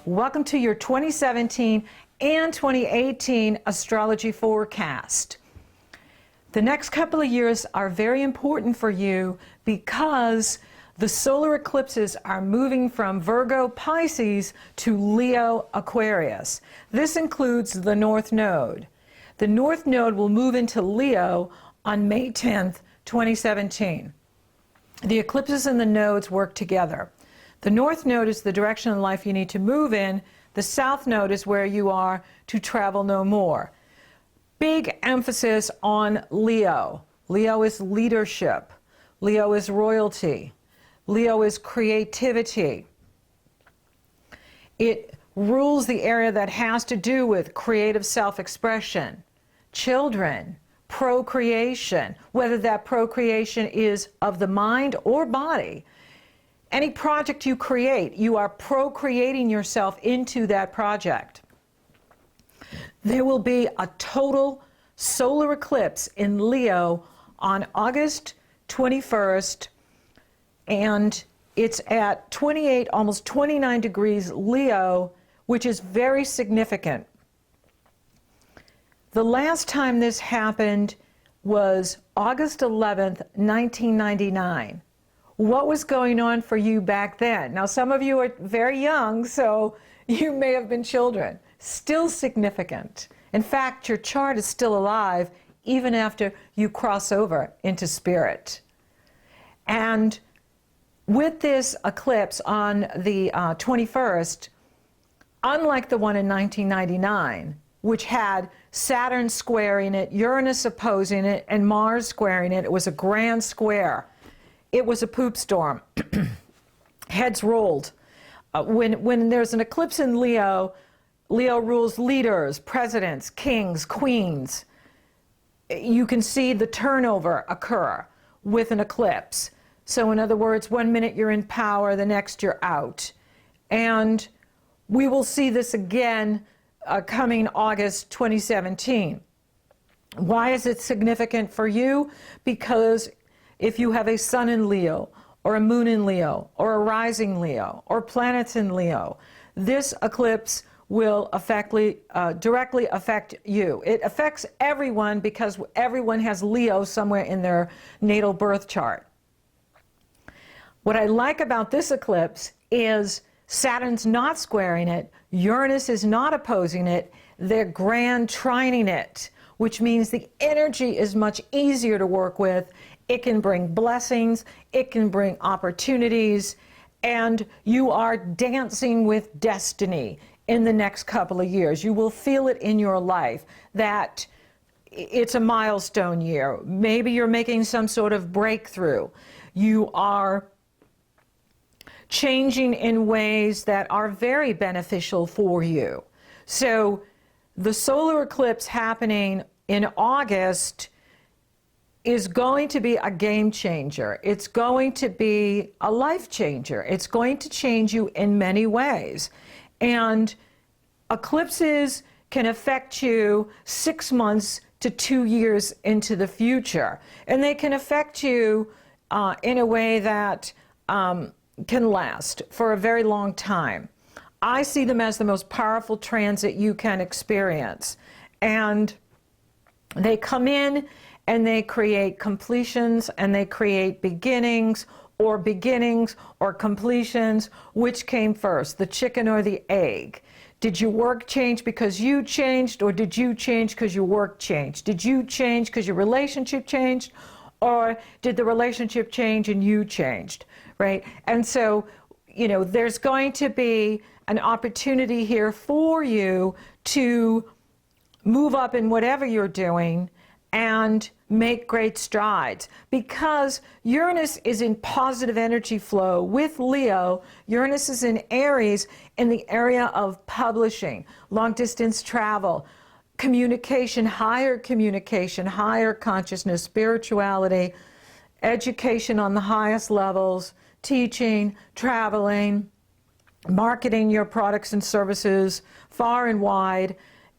Welcome to your 2017 and 2018 astrology forecast. The next couple of years are very important for you because the solar eclipses are moving from Virgo Pisces to Leo Aquarius. This includes the North Node. The North Node will move into Leo on May 10th, 2017. The eclipses and the nodes work together. The North Node is the direction in life you need to move in. The South Node is where you are to travel no more. Big emphasis on Leo. Leo is leadership. Leo is royalty. Leo is creativity. It rules the area that has to do with creative self-expression, children, procreation, whether that procreation is of the mind or body. Any project you create, you are procreating yourself into that project. There will be a total solar eclipse in Leo on August 21st, and it's at 28, almost 29 degrees Leo, which is very significant. The last time this happened was August 11th, 1999. What was going on for you back then? Now, some of you are very young, so you may have been children. Still significant. In fact, your chart is still alive even after you cross over into spirit. And with this eclipse on the 21st, unlike the one in 1999, which had Saturn squaring it, Uranus opposing it, and Mars squaring it, it was a grand square. It was a poop storm. Heads rolled. When there's an eclipse in Leo, Leo rules leaders, presidents, kings, queens. You can see the turnover occur with an eclipse. So in other words, 1 minute you're in power, the next you're out. And we will see this again coming August 2017. Why is it significant for you? Because if you have a sun in Leo, or a moon in Leo, or a rising Leo, or planets in Leo, this eclipse will directly affect you. It affects everyone because everyone has Leo somewhere in their natal birth chart. What I like about this eclipse is Saturn's not squaring it, Uranus is not opposing it, they're grand trining it, which means the energy is much easier to work with. It can bring blessings, it can bring opportunities, and you are dancing with destiny in the next couple of years. You will feel it in your life that it's a milestone year. Maybe you're making some sort of breakthrough. You are changing in ways that are very beneficial for you. So the solar eclipse happening in August is going to be a game changer. It's going to be a life changer. It's going to change you in many ways. And eclipses can affect you 6 months to 2 years into the future. And they can affect you in a way that can last for a very long time. I see them as the most powerful transit you can experience. And they come in and they create completions and they create beginnings or completions. Which came first, the chicken or the egg? Did your work change because you changed, or did you change because your work changed? Did you change because your relationship changed, or did the relationship change and you changed, right? And so, you know, there's going to be an opportunity here for you to move up in whatever you're doing and make great strides, because Uranus is in positive energy flow with Leo. Uranus is in Aries in the area of publishing, long distance travel, communication, higher consciousness, spirituality, education on the highest levels, teaching, traveling, marketing your products and services far and wide.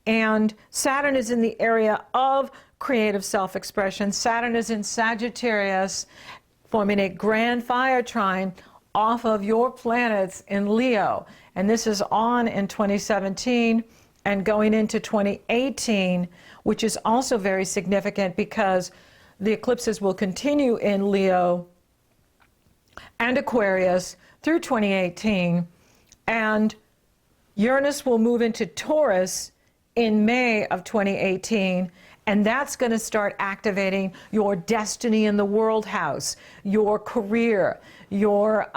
And Saturn is in the area of creative self-expression. Saturn is in Sagittarius, forming a grand fire trine off of your planets in Leo. And this is on in 2017 and going into 2018, which is also very significant because the eclipses will continue in Leo and Aquarius through 2018, and Uranus will move into Taurus in May of 2018, and that's going to start activating your destiny in the world house, your career, your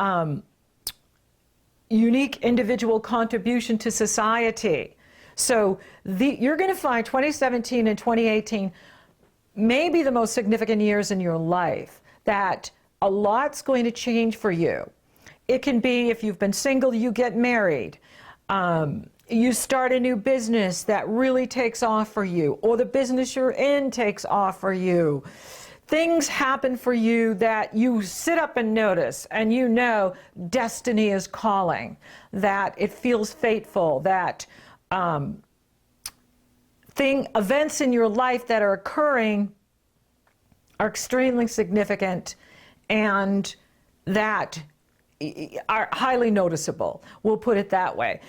unique individual contribution to society. So you're going to find 2017 and 2018 maybe the most significant years in your life, that a lot's going to change for you. It can be, if you've been single, you get married. You start a new business that really takes off for you, or the business you're in takes off for you. Things happen for you that you sit up and notice, and you know destiny is calling, that it feels fateful, that events in your life that are occurring are extremely significant and that are highly noticeable. We'll put it that way.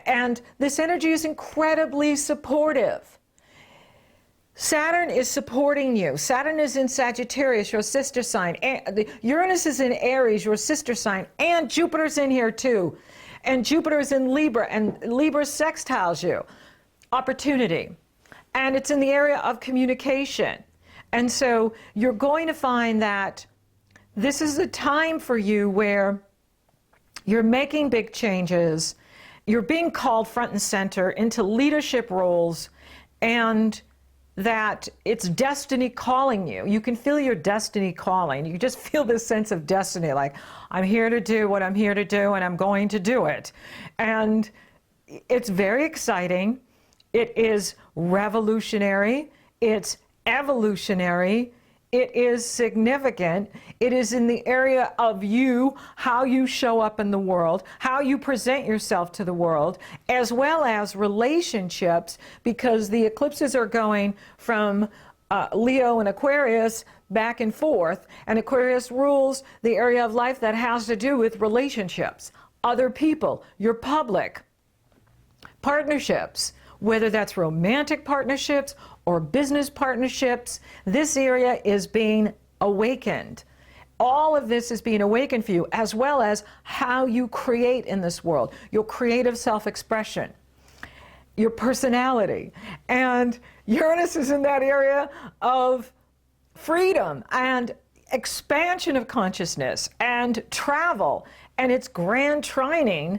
And this energy is incredibly supportive. Saturn is supporting you. Saturn is in Sagittarius, your sister sign. And Uranus is in Aries, your sister sign. And Jupiter's in here too. And Jupiter's in Libra, and Libra sextiles you. Opportunity. And it's in the area of communication. And so you're going to find that this is a time for you where you're making big changes, you're being called front and center into leadership roles, and that it's destiny calling you. You can feel your destiny calling. You just feel this sense of destiny, like, I'm here to do what I'm here to do, and I'm going to do it. And it's very exciting. It is revolutionary. It's evolutionary. It is significant. It is in the area of you, how you show up in the world, how you present yourself to the world, as well as relationships, because the eclipses are going from Leo and Aquarius back and forth, and Aquarius rules the area of life that has to do with relationships, other people, your public, partnerships, whether that's romantic partnerships or business partnerships. This area is being awakened. All of this is being awakened for you, as well as how you create in this world, your creative self-expression, your personality. And Uranus is in that area of freedom and expansion of consciousness and travel, and it's grand trining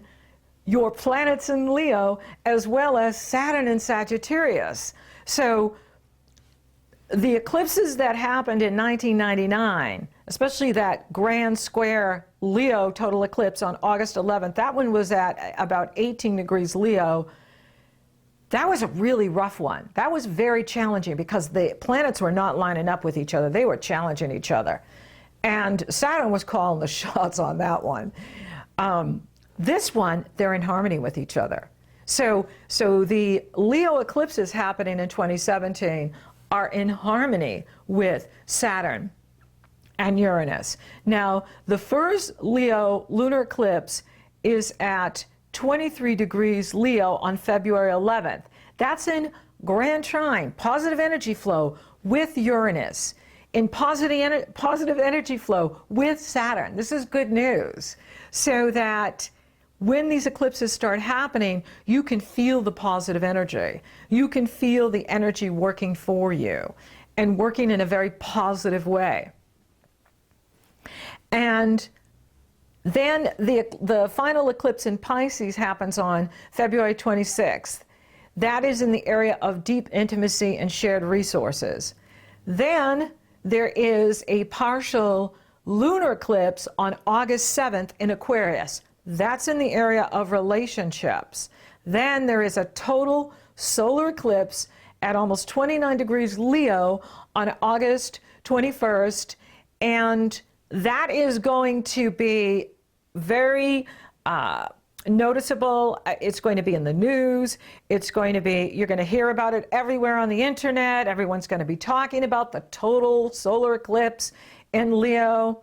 your planets in Leo, as well as Saturn in Sagittarius. So the eclipses that happened in 1999, especially that grand square Leo total eclipse on August 11th, that one was at about 18 degrees Leo. That was a really rough one. That was very challenging because the planets were not lining up with each other. They were challenging each other. And Saturn was calling the shots on that one. This one, they're in harmony with each other. So the Leo eclipses happening in 2017 are in harmony with Saturn and Uranus. Now, the first Leo lunar eclipse is at 23 degrees Leo on February 11th. That's in grand trine, positive energy flow with Uranus, in positive energy flow with Saturn. This is good news. So that when these eclipses start happening, you can feel the positive energy. You can feel the energy working for you and working in a very positive way. And then the final eclipse in Pisces happens on February 26th. That is in the area of deep intimacy and shared resources. Then there is a partial lunar eclipse on August 7th in Aquarius. That's in the area of relationships. Then there is a total solar eclipse at almost 29 degrees Leo on August 21st, and that is going to be very noticeable. It's going to be in the news. It's going to be, you're going to hear about it everywhere on the internet. Everyone's going to be talking about the total solar eclipse in Leo.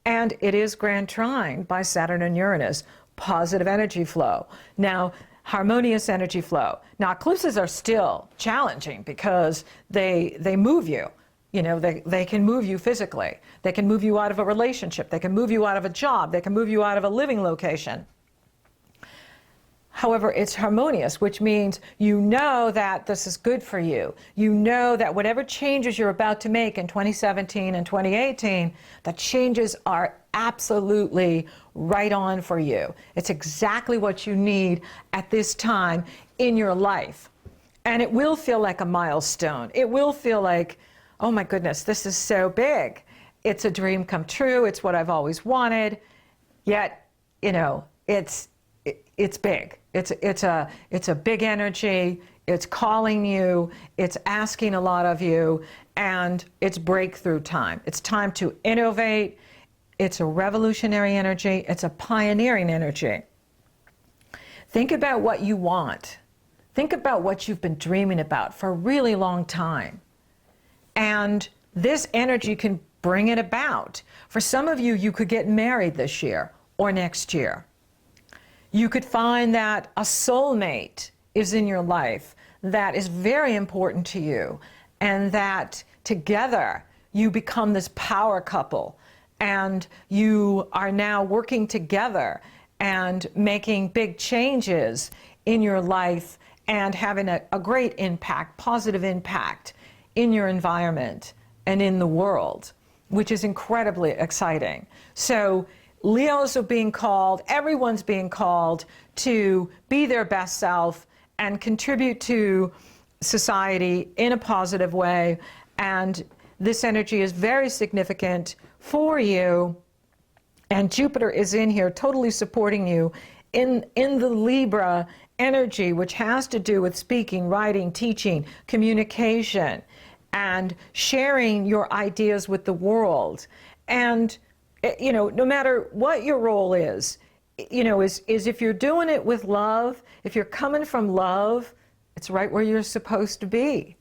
And it is grand trine by Saturn and Uranus, positive energy flow. Now, harmonious energy flow. Now, eclipses are still challenging because they move you. You know, they can move you physically. They can move you out of a relationship. They can move you out of a job. They can move you out of a living location. However, it's harmonious, which means you know that this is good for you. You know that whatever changes you're about to make in 2017 and 2018, the changes are absolutely right on for you. It's exactly what you need at this time in your life. And it will feel like a milestone. It will feel like, oh my goodness, this is so big. It's a dream come true. It's what I've always wanted. Yet, you know, it's big. It's a big energy. It's calling you. It's asking a lot of you, and it's breakthrough time. It's time to innovate. It's a revolutionary energy. It's a pioneering energy. Think about what you want. Think about what you've been dreaming about for a really long time. And this energy can bring it about. For some of you, you could get married this year or next year. You could find that a soulmate is in your life that is very important to you, and that together you become this power couple, and you are now working together and making big changes in your life and having a great impact, positive impact in your environment and in the world, which is incredibly exciting. So Leos are being called, everyone's being called to be their best self and contribute to society in a positive way. And this energy is very significant for you. And Jupiter is in here totally supporting you in the Libra energy, which has to do with speaking, writing, teaching, communication, and sharing your ideas with the world. And you know, no matter what your role is, you know, is if you're doing it with love, if you're coming from love, it's right where you're supposed to be.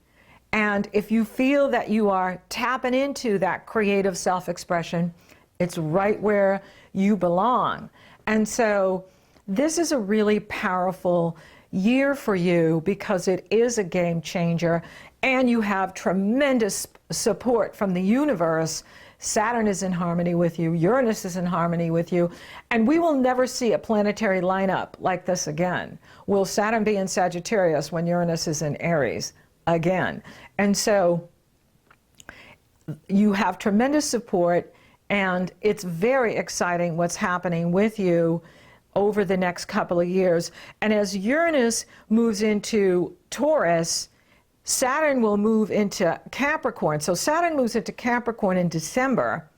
And if you feel that you are tapping into that creative self-expression, it's right where you belong. And so this is a really powerful year for you because it is a game changer, and you have tremendous support from the universe. Saturn is in harmony with you, Uranus is in harmony with you, and we will never see a planetary lineup like this again. Will Saturn be in Sagittarius when Uranus is in Aries again? And so you have tremendous support, and it's very exciting what's happening with you over the next couple of years. And as Uranus moves into Taurus, Saturn will move into Capricorn. So Saturn moves into Capricorn in December,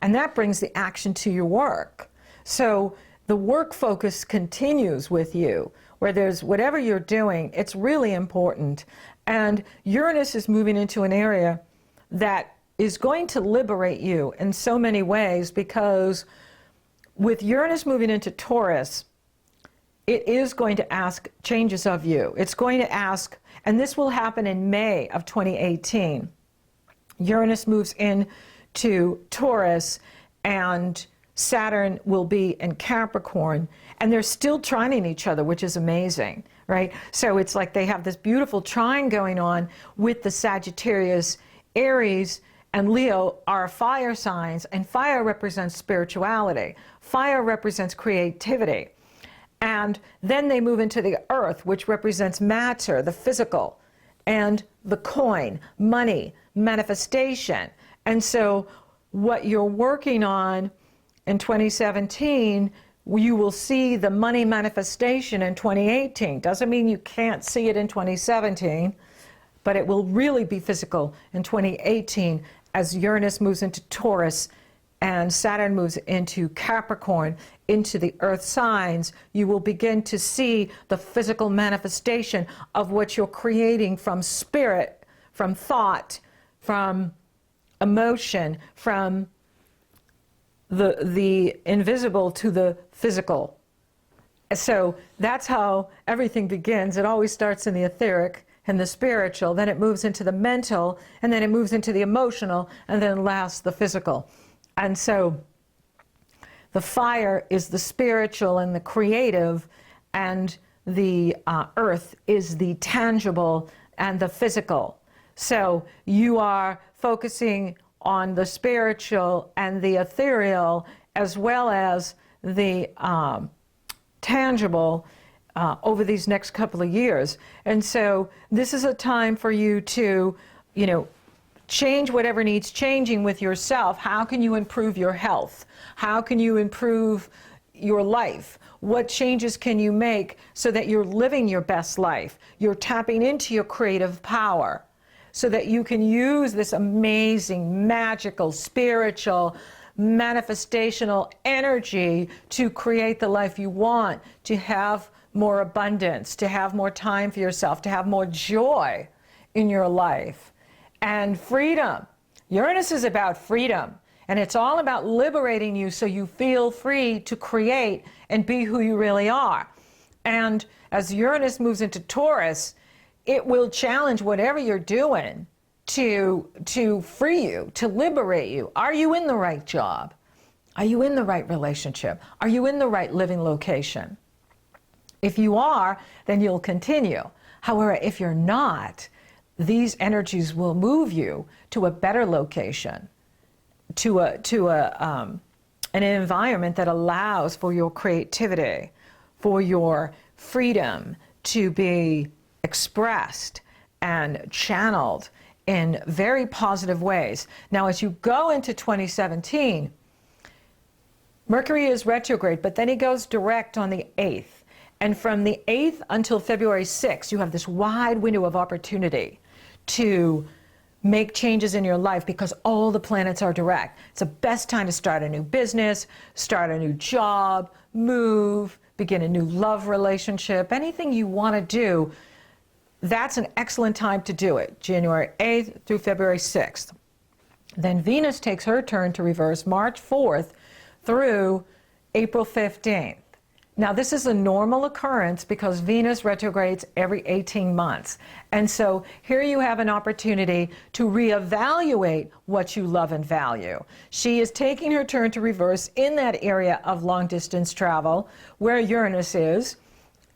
and that brings the action to your work. So the work focus continues with you, where there's whatever you're doing, it's really important. And Uranus is moving into an area that is going to liberate you in so many ways, because with Uranus moving into Taurus, it is going to ask changes of you. It's going to ask, and this will happen in May of 2018. Uranus moves into Taurus, and Saturn will be in Capricorn, and they're still trining each other, which is amazing, right? So it's like they have this beautiful trine going on with the Sagittarius, Aries, and Leo are fire signs, and fire represents spirituality. Fire represents creativity. And then they move into the earth, which represents matter, the physical, and the coin, money, manifestation. And so what you're working on in 2017, you will see the money manifestation in 2018. Doesn't mean you can't see it in 2017, but it will really be physical in 2018 as Uranus moves into Taurus and Saturn moves into Capricorn, into the earth signs. You will begin to see the physical manifestation of what you're creating from spirit, from thought, from emotion, from the invisible to the physical. So that's how everything begins. It always starts in the etheric and the spiritual, then it moves into the mental, and then it moves into the emotional, and then last the physical. And so The fire is the spiritual and the creative, and the earth is the tangible and the physical. So you are focusing on the spiritual and the ethereal as well as the tangible over these next couple of years. And so this is a time for you to, change whatever needs changing with yourself. How can you improve your health? How can you improve your life? What changes can you make so that you're living your best life? You're tapping into your creative power so that you can use this amazing, magical, spiritual, manifestational energy to create the life you want, to have more abundance, to have more time for yourself, to have more joy in your life. And freedom. Uranus is about freedom. And it's all about liberating you so you feel free to create and be who you really are. And as Uranus moves into Taurus, it will challenge whatever you're doing to free you, to liberate you. Are you in the right job? Are you in the right relationship? Are you in the right living location? If you are, then you'll continue. However, if you're not, these energies will move you to a better location, to an environment that allows for your creativity, for your freedom to be expressed and channeled in very positive ways. Now, as you go into 2017, Mercury is retrograde, but then he goes direct on the 8th. And from the 8th until February 6th, you have this wide window of opportunity to make changes in your life because all the planets are direct. It's the best time to start a new business, start a new job, move, begin a new love relationship, anything you want to do. That's an excellent time to do it, January 8th through February 6th. Then Venus takes her turn to reverse March 4th through April 15th. Now, this is a normal occurrence because Venus retrogrades every 18 months. And so here you have an opportunity to reevaluate what you love and value. She is taking her turn to reverse in that area of long-distance travel where Uranus is,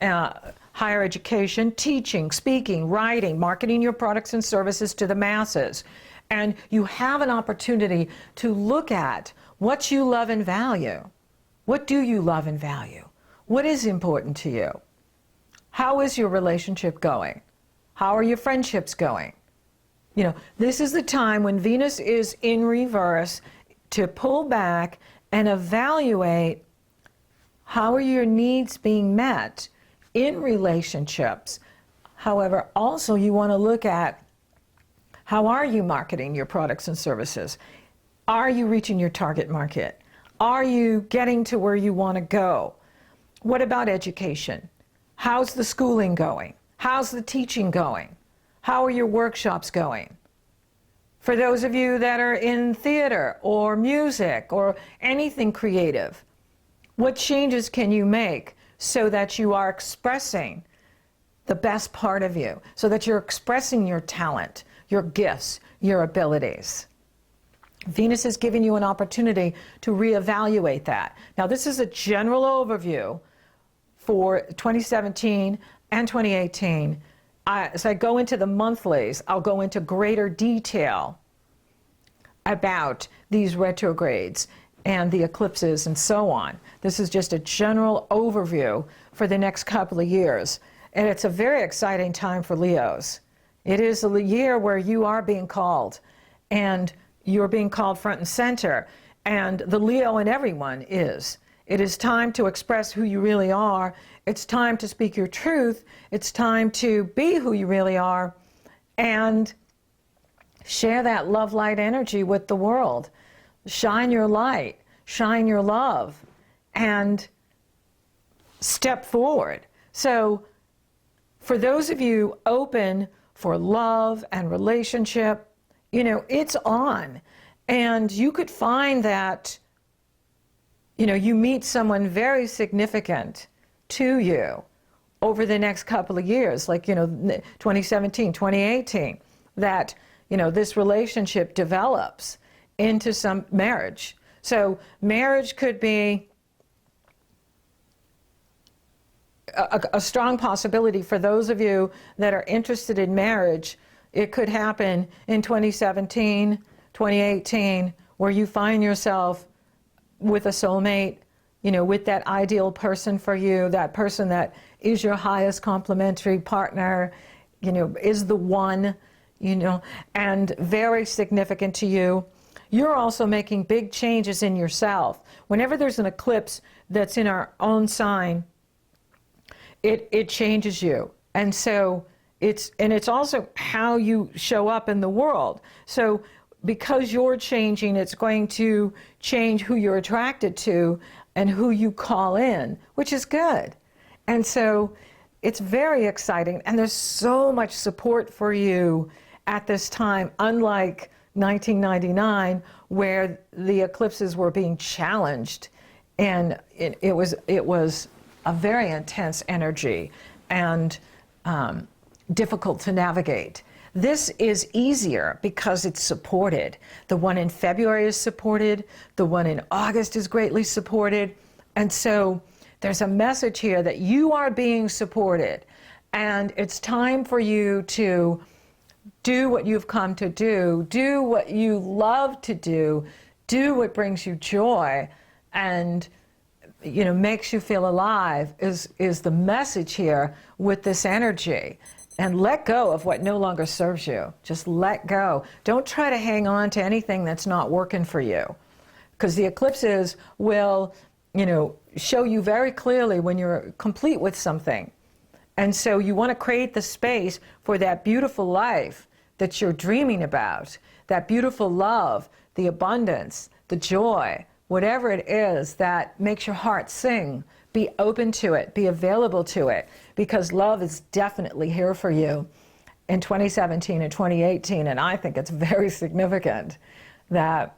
higher education, teaching, speaking, writing, marketing your products and services to the masses. And you have an opportunity to look at what you love and value. What do you love and value? What is important to you? How is your relationship going? How are your friendships going? This is the time when Venus is in reverse to pull back and evaluate how are your needs being met in relationships. However, also you want to look at how are you marketing your products and services? Are you reaching your target market? Are you getting to where you want to go? What about education? How's the schooling going? How's the teaching going? How are your workshops going? For those of you that are in theater or music or anything creative, what changes can you make so that you are expressing the best part of you, so that you're expressing your talent, your gifts, your abilities? Venus is giving you an opportunity to reevaluate that. Now, this is a general overview for 2017 and 2018. As I go into the monthlies, I'll go into greater detail about these retrogrades and the eclipses and so on. This is just a general overview for the next couple of years. And it's a very exciting time for Leos. It is a year where you are being called, and you're being called front and center. And the Leo in everyone is. It is time to express who you really are. It's time to speak your truth. It's time to be who you really are and share that love light energy with the world. Shine your light, shine your love, and step forward. So for those of you open for love and relationship, it's on. And you could find that you meet someone very significant to you over the next couple of years, like, 2017, 2018, that, this relationship develops into some marriage. So marriage could be a strong possibility for those of you that are interested in marriage. It could happen in 2017, 2018, where you find yourself with a soulmate, you know, with that ideal person for you, that person that is your highest complementary partner, you know, is the one, you know, and very significant to you. You're also making big changes in yourself. Whenever there's an eclipse that's in our own sign, it changes you. And so it's also how you show up in the world. So because you're changing, it's going to change who you're attracted to and who you call in, which is good. And so it's very exciting. And there's so much support for you at this time, unlike 1999, where the eclipses were being challenged. And it was a very intense energy and difficult to navigate. This is easier because it's supported. The one in February is supported. The one in August is greatly supported. And so there's a message here that you are being supported. And it's time for you to do what you've come to do what you love to do what brings you joy, and you know, makes you feel alive is the message here with this energy. And let go of what no longer serves you. Just let go. Don't try to hang on to anything that's not working for you, because the eclipses will, you know, show you very clearly when you're complete with something. And so you want to create the space for that beautiful life that you're dreaming about, that beautiful love, the abundance, the joy, whatever it is that makes your heart sing. Be open to it, be available to it, because love is definitely here for you in 2017 and 2018. And I think it's very significant that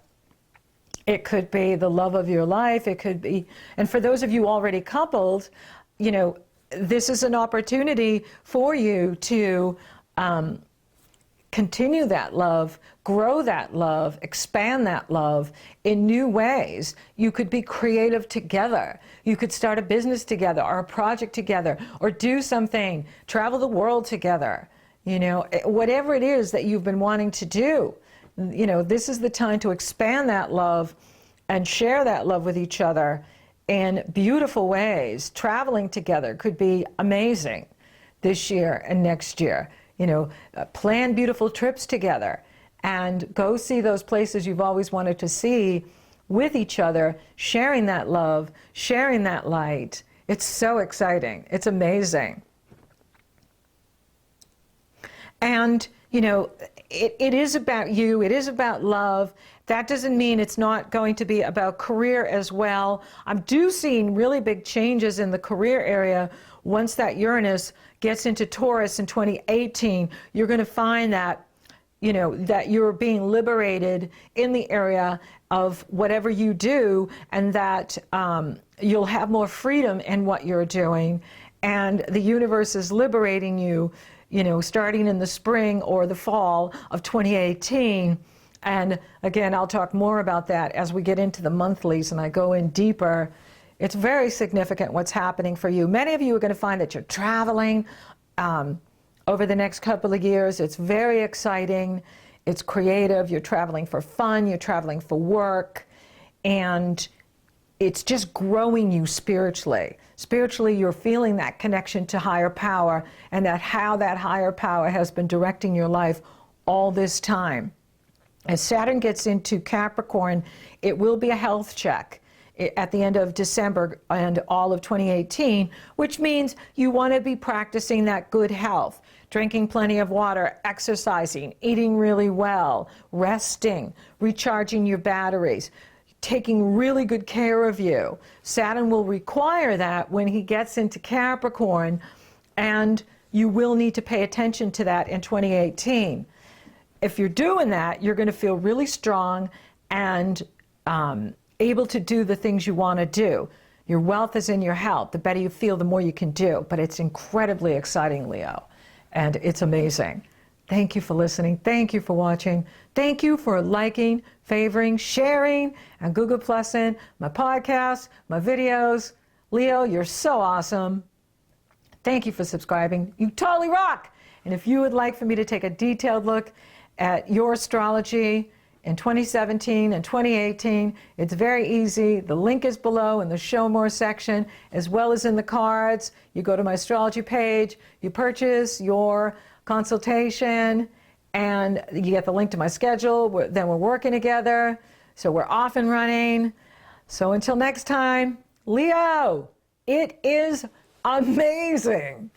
it could be the love of your life. It could be, and for those of you already coupled, you know, this is an opportunity for you to continue that love, grow that love, expand that love in new ways. You could be creative together. You could start a business together or a project together or do something, travel the world together. You know, whatever it is that you've been wanting to do, you know, this is the time to expand that love and share that love with each other in beautiful ways. Traveling together could be amazing this year and next year. You know, plan beautiful trips together and go see those places you've always wanted to see with each other, sharing that love, sharing that light. It's so exciting. It's amazing. And, you know, it is about you. It is about love. That doesn't mean it's not going to be about career as well. I'm seeing really big changes in the career area. Once that Uranus gets into Taurus in 2018, you're going to find that, you know, that you're being liberated in the area of whatever you do, and that you'll have more freedom in what you're doing. And the universe is liberating you, you know, starting in the spring or the fall of 2018. And again, I'll talk more about that as we get into the monthlies and I go in deeper. It's very significant what's happening for you. Many of you are going to find that you're traveling over the next couple of years. It's very exciting. It's creative. You're traveling for fun. You're traveling for work. And it's just growing you spiritually. Spiritually, you're feeling that connection to higher power, and that how that higher power has been directing your life all this time. As Saturn gets into Capricorn, it will be a health check at the end of December and all of 2018, which means you want to be practicing that good health, drinking plenty of water, exercising, eating really well, resting, recharging your batteries, taking really good care of you. Saturn will require that when he gets into Capricorn, and you will need to pay attention to that in 2018. If you're doing that, you're going to feel really strong and able to do the things you want to do. Your wealth is in your health. The better you feel, the more you can do. But it's incredibly exciting, Leo, and it's amazing. Thank you for listening. Thank you for watching. Thank you for liking, favoring, sharing, and Google Plussing my podcasts, my videos. Leo, you're so awesome. Thank you for subscribing. You totally rock. And if you would like for me to take a detailed look at your astrology in 2017 and 2018, it's very easy. The link is below in the Show More section, as well as in the cards. You go to my astrology page, you purchase your consultation, and you get the link to my schedule. Then we're working together, so we're off and running. So until next time, Leo, it is amazing.